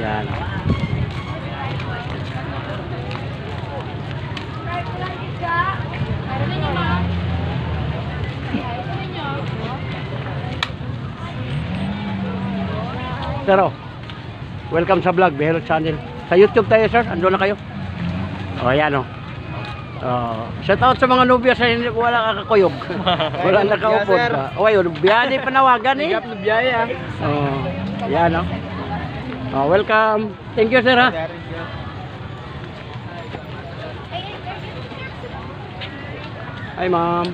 Yan. Sir, welcome sa vlog, Behero Channel. Sa YouTube tayo, sir. Ando na kayo. O, yan o. Shout out sa mga nubya sa hindi wala kakakuyog. Wala nakaupod ka. O, ayun, biyani panawagan eh. Higap na biyaya. Yan o. Welcome. Thank you, sir, ha. Hi, ma'am.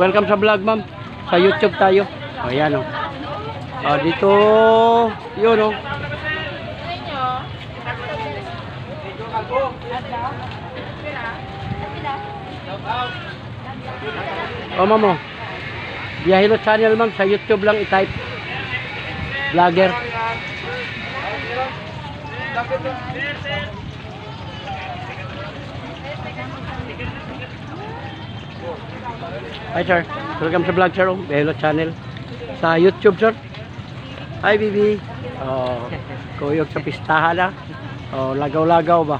Welcome sa vlog, ma'am. Sa YouTube tayo. O, yan o. Dito, yun o. Ma'am o. Behero Channel, ma'am. Sa YouTube lang i-type. Vlogger. Hi, sir. Welcome sa vlog, sir. Behero Channel. Sa YouTube, sir. Hi, Bibi. Kuyog sa pistahan na. Lagaw-lagaw ba?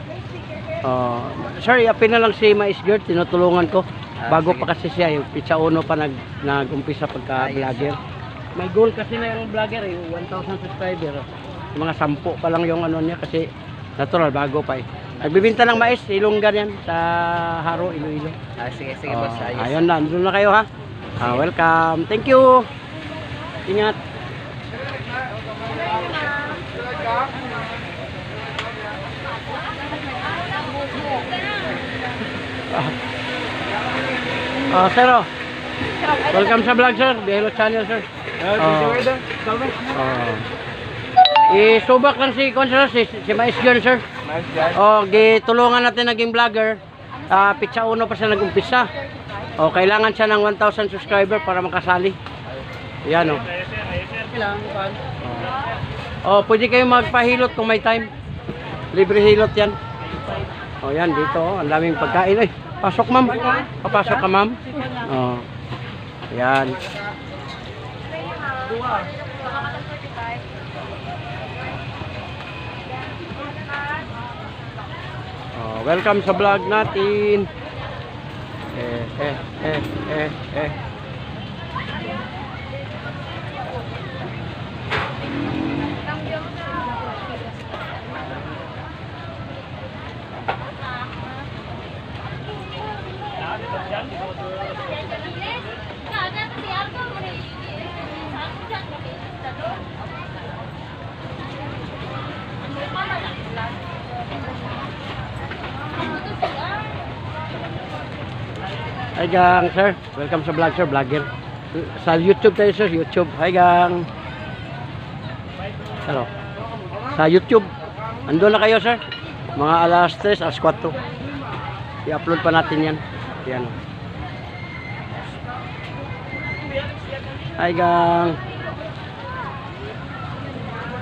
Sir, iapin na lang si Mais Girl. Tinutulungan ko. Bago pa kasi siya. Yung pizza uno pa nag-umpisa pagka-vlogger. May goal kasi na yung vlogger. 1,000 subscriber. Yung mga 10 pa lang yung ano niya. Kasi natural, bago pa eh. Nagbibinta ng mais. Ilonggan yan. Sa Haro, Iloilo. Sige, boss. Ayun na. Doon na kayo, ha. Welcome. Thank you. Ingat. Sir, welcome sa vlog, sir. Behero Channel, sir. Isubak lang si Mais Girl, sir. Gitulungan natin naging vlogger. Pizza uno pa siya nag-umpisa. Kailangan siya ng 1,000 subscriber para makasali. Yan o. Pwede kayo magpahilot kung may time. Libre hilot yan. Yan dito. Ang daming pagkain. Ay, pasok, ma'am. Papasok ka, ma'am. Yan. Welcome sa vlog natin. Hi gang, sir. Welcome sa vlog, sir. Vlogger. Sa YouTube tayo, sir. YouTube. Hi gang. Hello. Sa YouTube. Ando na kayo, sir. Mga alas 3, alas 4. I-upload pa natin yan. Yan. Hi gang.